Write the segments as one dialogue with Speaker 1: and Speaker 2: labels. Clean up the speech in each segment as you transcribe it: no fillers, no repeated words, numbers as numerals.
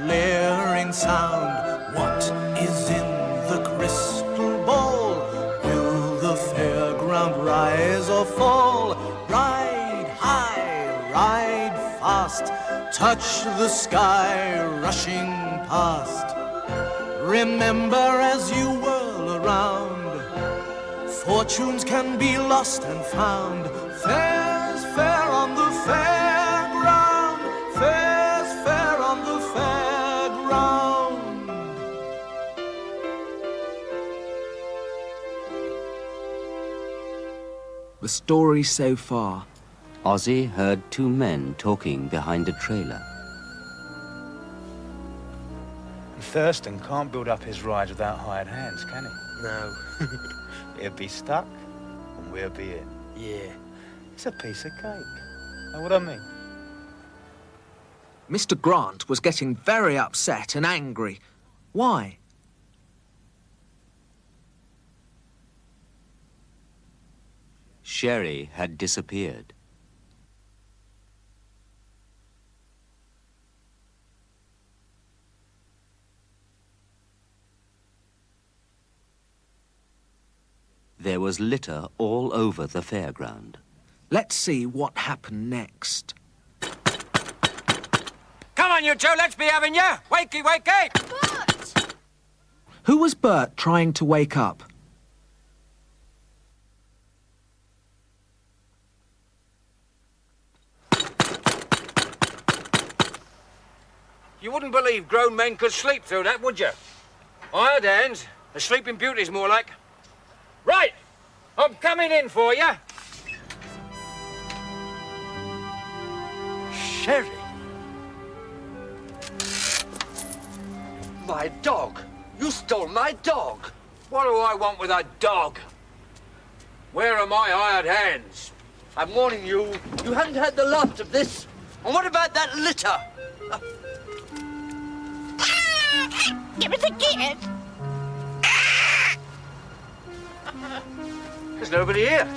Speaker 1: blaring sound. What is in the crystal ball? Will the fairground rise or fall? Ride high, ride fast, touch the sky rushing past. Remember as you whirl around, fortunes can be lost and found. Fair's fair on the fairground, fair's fair on the fairground.
Speaker 2: The story so far.
Speaker 3: Ozzy heard two men talking behind a trailer.
Speaker 4: Thurston can't build up his rides without hired hands, can he?
Speaker 5: No.
Speaker 4: He'll be stuck, and we'll be in.
Speaker 5: Yeah.
Speaker 4: It's a piece of cake. Know what I mean?
Speaker 2: Mr. Grant was getting very upset and angry. Why?
Speaker 3: Sherry had disappeared. There was litter all over the fairground.
Speaker 2: Let's see what happened next.
Speaker 6: Come on, you two, let's be having you. Wakey, wakey.
Speaker 7: Bert!
Speaker 2: Who was Bert trying to wake up?
Speaker 6: You wouldn't believe grown men could sleep through that, would you? Hired hands, a sleeping beauty's more like. Right, I'm coming in for you.
Speaker 5: Sherry. My dog. You stole my dog.
Speaker 6: What do I want with a dog? Where are my hired hands?
Speaker 5: I'm warning you, you haven't had the last of this. And what about that litter?
Speaker 7: It was a kid.
Speaker 6: There's nobody here.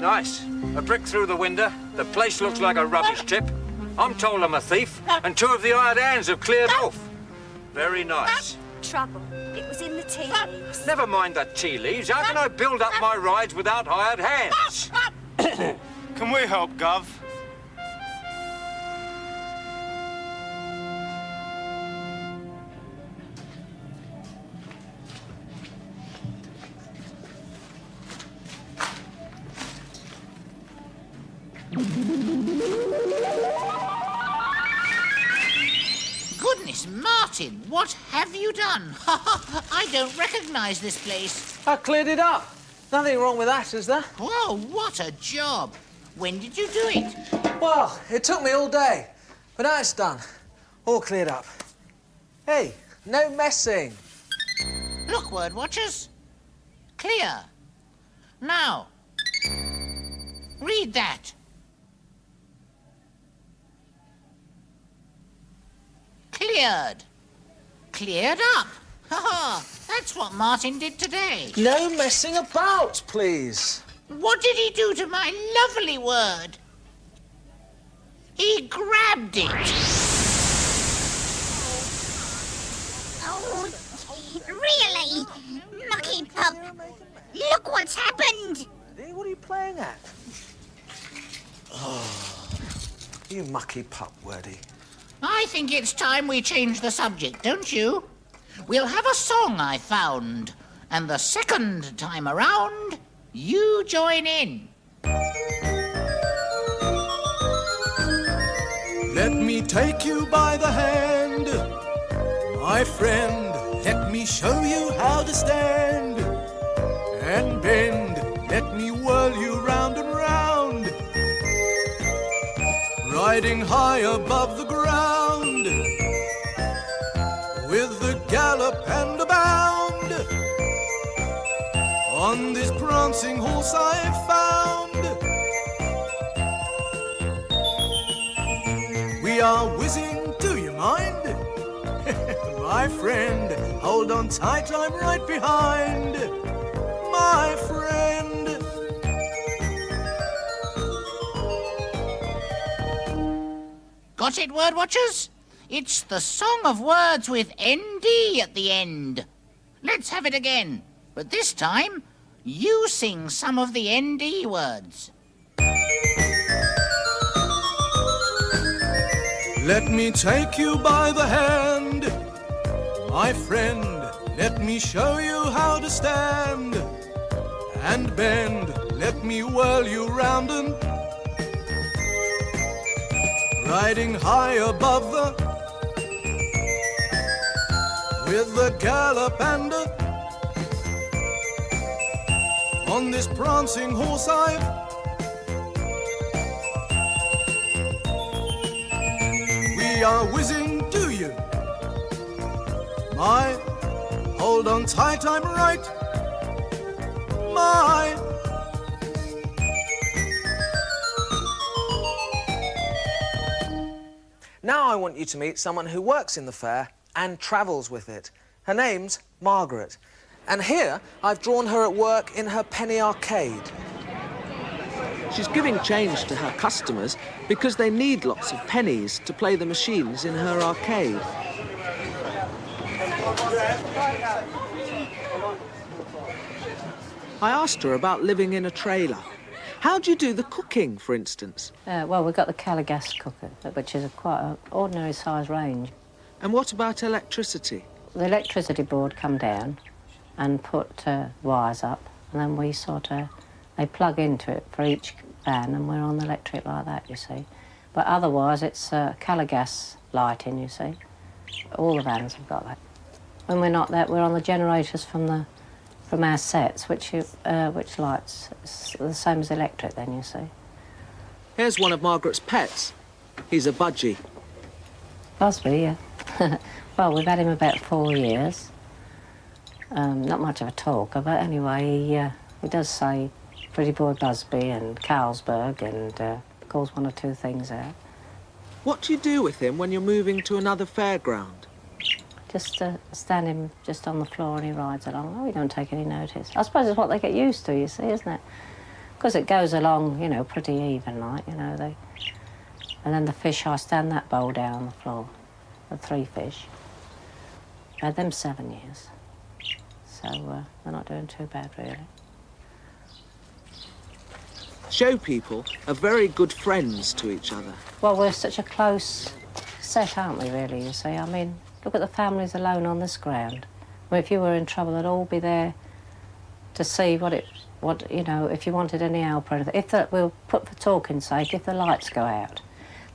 Speaker 6: Nice. A brick through the window. The place looks like a rubbish tip. I'm told I'm a thief, and two of the hired hands have cleared off. Very nice.
Speaker 7: Trouble. It was in the tea leaves.
Speaker 6: Never mind the tea leaves. How can I build up my rides without hired hands?
Speaker 4: Can we help, Gov?
Speaker 8: Goodness, Martin, what have you done? I don't recognize this place.
Speaker 2: I cleared it up. Nothing wrong with that, is there?
Speaker 8: Whoa, what a job. When did you do it?
Speaker 2: Well, it took me all day. But now it's done. All cleared up. Hey, no messing.
Speaker 8: Look, word watchers. Clear. Now, read that. Cleared. Cleared up. Ha! That's what Martin did today.
Speaker 2: No messing about, please.
Speaker 8: What did he do to my lovely word? He grabbed it.
Speaker 7: Oh, really? Mucky pup. Look what's happened.
Speaker 2: What are you playing at? Oh, you mucky pup, Wordy.
Speaker 8: I think it's time we change the subject, don't you? We'll have a song I found, and the second time around, you join in.
Speaker 1: Let me take you by the hand, my friend. Let me show you how to stand and bend. Let me whirl you round and round, riding high above the ground, with a gallop and a bound. On this prancing horse I found, we are whizzing, do you mind? My friend, hold on tight, I'm right behind. My friend.
Speaker 8: Got it, word watchers? It's the song of words with ND at the end. Let's have it again. But this time, you sing some of the ND words.
Speaker 1: Let me take you by the hand, my friend. Let me show you how to stand and bend. Let me whirl you round and riding high above with the gallop and on this prancing horse we are whizzing to you. My, hold on tight, I'm right. My.
Speaker 2: Now I want you to meet someone who works in the fair and travels with it. Her name's Margaret. And here I've drawn her at work in her penny arcade. She's giving change to her customers because they need lots of pennies to play the machines in her arcade. I asked her about living in a trailer. How do you do the cooking, for instance?
Speaker 9: Well, we've got the gas cooker, which is quite an ordinary size range.
Speaker 2: And what about electricity?
Speaker 9: The electricity board come down and put wires up, and then we they plug into it for each van, and we're on the electric like that, you see. But otherwise, it's gas lighting, you see. All the vans have got that. When we're not there, we're on the generators from our sets, which lights. It's the same as electric then, you see.
Speaker 2: Here's one of Margaret's pets. He's a budgie.
Speaker 9: Busby, yeah. Well, we've had him about 4 years. Not much of a talker, but anyway, he does say Pretty Boy Busby and Carlsberg and calls one or two things out.
Speaker 2: What do you do with him when you're moving to another fairground?
Speaker 9: Just stand him just on the floor and he rides along. Oh, we don't take any notice. I suppose it's what they get used to, you see, isn't it? Because it goes along, you know, pretty even, like, you know. And then the fish, I stand that bowl down on the floor. The 3 fish. I had them 7 years. So they're not doing too bad, really.
Speaker 2: Show people are very good friends to each other.
Speaker 9: Well, we're such a close set, aren't we, really, you see? I mean, look at the families alone on this ground. Well, if you were in trouble, they'd all be there to see what you know, if you wanted any help or anything. We'll put for talking's sake, if the lights go out,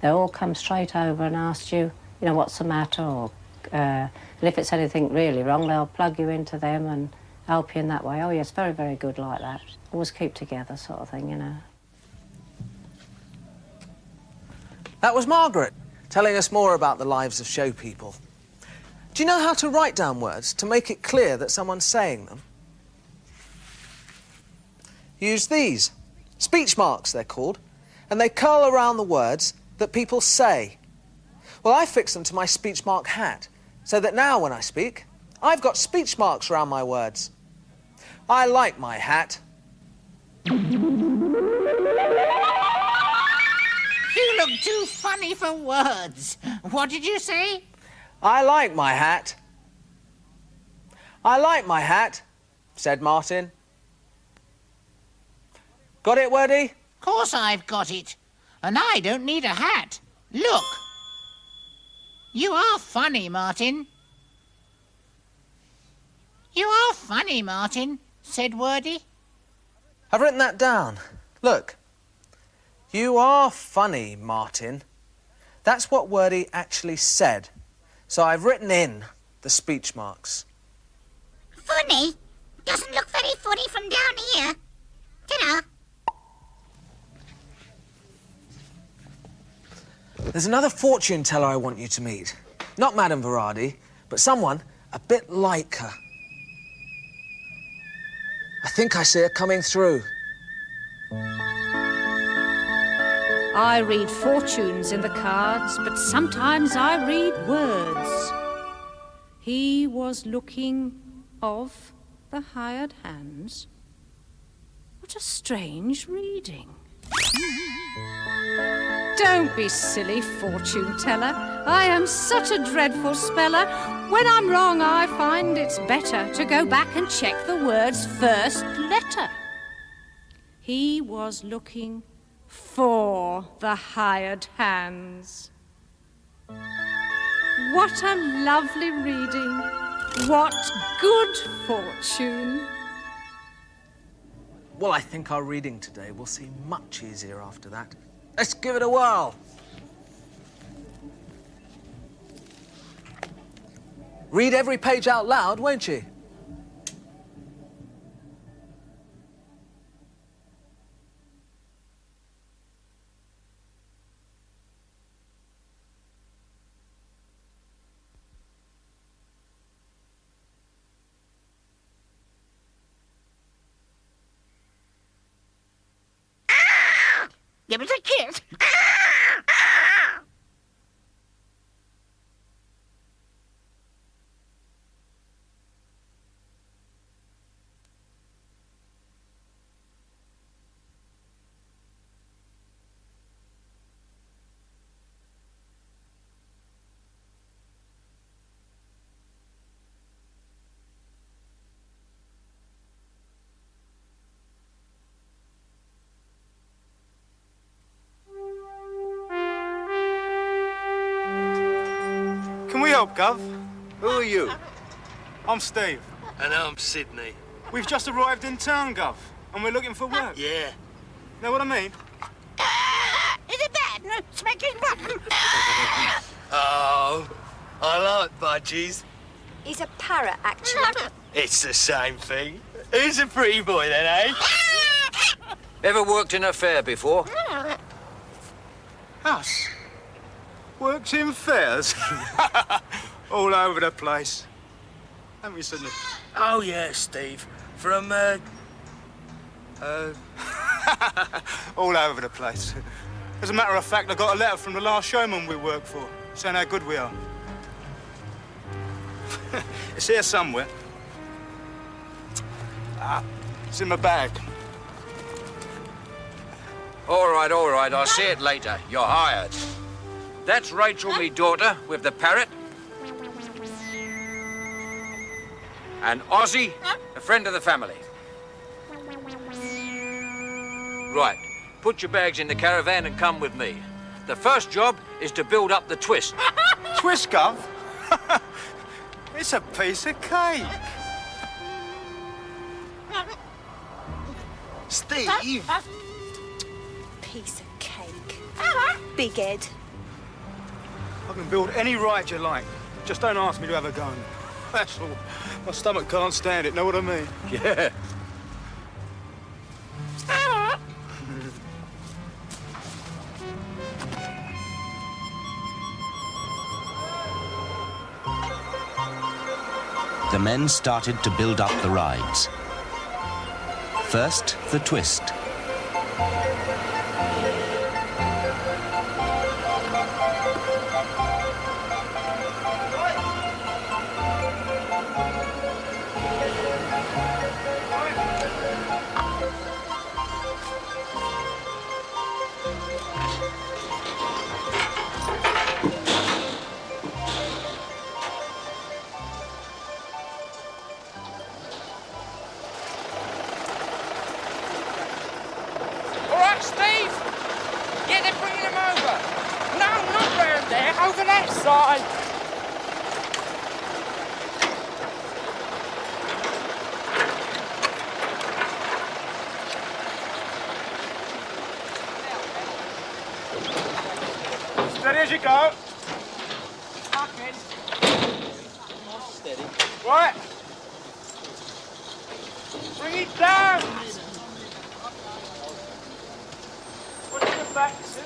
Speaker 9: they'll all come straight over and ask you, you know, what's the matter, or and if it's anything really wrong, they'll plug you into them and help you in that way. Oh, yes, very, very good like that. Always keep together sort of thing, you know.
Speaker 2: That was Margaret, telling us more about the lives of show people. Do you know how to write down words to make it clear that someone's saying them? Use these. Speech marks, they're called. And they curl around the words that people say. Well, I fixed them to my speech mark hat, so that now when I speak, I've got speech marks around my words. I like my hat.
Speaker 8: You look too funny for words. What did you say?
Speaker 2: I like my hat. I like my hat, said Martin. Got it, Wordy?
Speaker 8: Course I've got it. And I don't need a hat. Look. You are funny, Martin. You are funny, Martin, said Wordy.
Speaker 2: I've written that down. Look. You are funny, Martin. That's what Wordy actually said. So I've written in the speech marks.
Speaker 7: Funny? Doesn't look very funny from down here. Ta-da.
Speaker 2: There's another fortune teller I want you to meet. Not Madame Verardi, but someone a bit like her. I think I see her coming through.
Speaker 10: I read fortunes in the cards, but sometimes I read words. He was looking of the hired hands. What a strange reading. Don't be silly, fortune teller. I am such a dreadful speller. When I'm wrong, I find it's better to go back and check the word's first letter. He was looking for the hired hands. What a lovely reading. What good fortune.
Speaker 2: Well, I think our reading today will seem much easier after that. Let's give it a whirl. Read every page out loud, won't you?
Speaker 7: Give us a kiss.
Speaker 4: Can we help, Gov?
Speaker 6: Who are you?
Speaker 4: I'm Steve.
Speaker 11: And I'm Sydney.
Speaker 4: We've just arrived in town, Gov, and we're looking for work.
Speaker 11: Yeah.
Speaker 4: Know what I mean?
Speaker 7: Is it bad? No, smack his button.
Speaker 11: Oh, I like budgies.
Speaker 12: He's a parrot, actually.
Speaker 11: It's the same thing. Who's a pretty boy then, eh?
Speaker 6: Ever worked in a fair before?
Speaker 4: Us? Works in fairs? All over the place. Haven't we, Sydney?
Speaker 11: Oh, yeah, Steve. From,
Speaker 4: all over the place. As a matter of fact, I got a letter from the last showman we worked for, saying how good we are. It's here somewhere. Ah, it's in my bag.
Speaker 6: All right, I'll see it later. You're hired. That's Rachel, me daughter, with the parrot. And Ozzy, a friend of the family. Right, put your bags in the caravan and come with me. The first job is to build up the twist.
Speaker 4: Twist, Gov? It's a piece of cake.
Speaker 11: Steve?
Speaker 12: Piece of cake. Big head.
Speaker 4: I can build any ride you like. Just don't ask me to have a go. That's all. My stomach can't stand it, know what I mean?
Speaker 6: Yeah.
Speaker 3: The men started to build up the rides. First, the twist.
Speaker 5: Steve! Yeah, they're bringing him over. No, not round there, over that side.
Speaker 4: Steady as you go.
Speaker 5: Steady.
Speaker 4: Right.
Speaker 5: Bring it down. Put it in the back, Sid.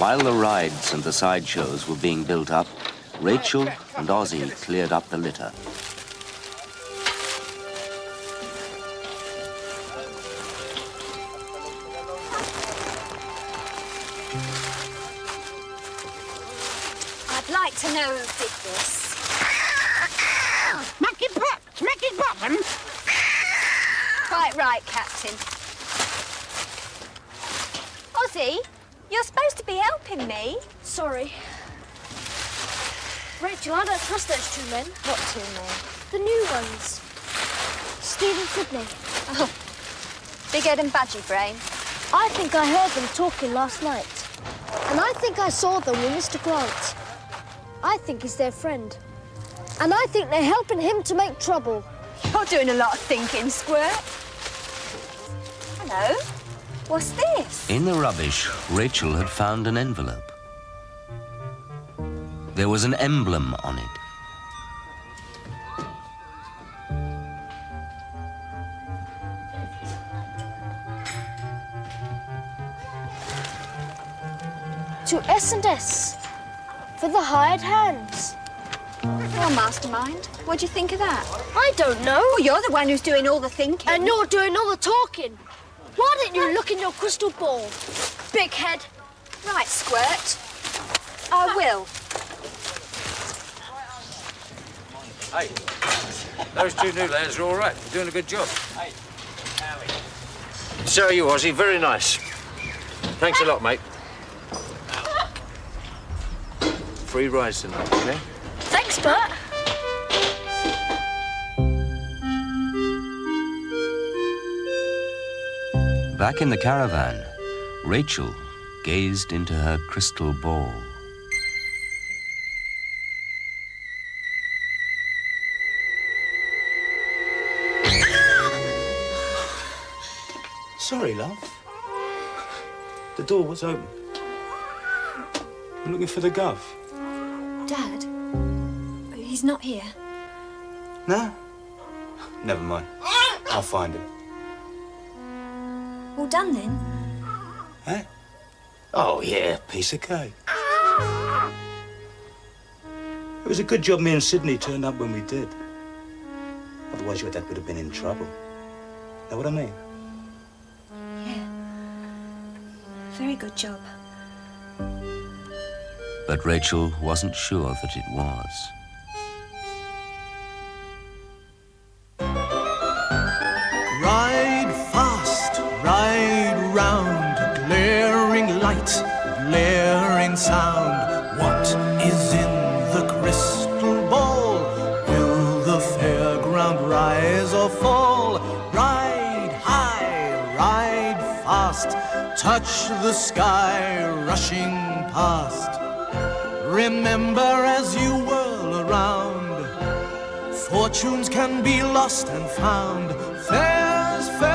Speaker 3: While the rides and the sideshows were being built up, Rachel and Ozzy cleared up the litter.
Speaker 12: I'd like to know who did this.
Speaker 8: Smacky Poppin'?
Speaker 12: Quite right, Captain. Ozzy, you're supposed to be helping me.
Speaker 13: Sorry. Rachel, I don't trust those two men.
Speaker 12: What two men?
Speaker 13: The new ones. Steve and Sydney.
Speaker 12: Oh, Big Ed and Badgy Brain.
Speaker 13: I think I heard them talking last night. And I think I saw them with Mr. Grant. I think he's their friend. And I think they're helping him to make trouble.
Speaker 12: You're doing a lot of thinking, Squirt. Hello? What's this?
Speaker 3: In the rubbish, Rachel had found an envelope. There was an emblem on it.
Speaker 13: To S&S for the hired hands.
Speaker 12: Well, Mastermind, what do you think of that?
Speaker 13: I don't know.
Speaker 12: Well, you're the one who's doing all the thinking.
Speaker 13: And you're doing all the talking. Why didn't you look in your crystal ball, big head?
Speaker 12: Right, Squirt. I will.
Speaker 6: Hey, those two new lads are all right. They're doing a good job. So are you, Ozzy. Very nice. Thanks a lot, mate. Free rides tonight, okay?
Speaker 13: Thanks, Bert.
Speaker 3: Back in the caravan, Rachel gazed into her crystal ball.
Speaker 4: Sorry, love. The door was open. I'm looking for the Gov.
Speaker 12: Dad? He's not here.
Speaker 4: No? Never mind. I'll find him.
Speaker 12: All done then?
Speaker 4: Eh? Oh, yeah, piece of cake. It was a good job me and Sydney turned up when we did. Otherwise, your dad would have been in trouble. Know what I mean?
Speaker 12: Yeah. Very good job.
Speaker 3: But Rachel wasn't sure that it was.
Speaker 1: Ride fast, ride round, glaring light, glaring sound. What is in the crystal ball? Will the fairground rise or fall? Ride high, ride fast, touch the sky rushing past. Remember as you whirl around, fortunes can be lost and found. Fair's fair.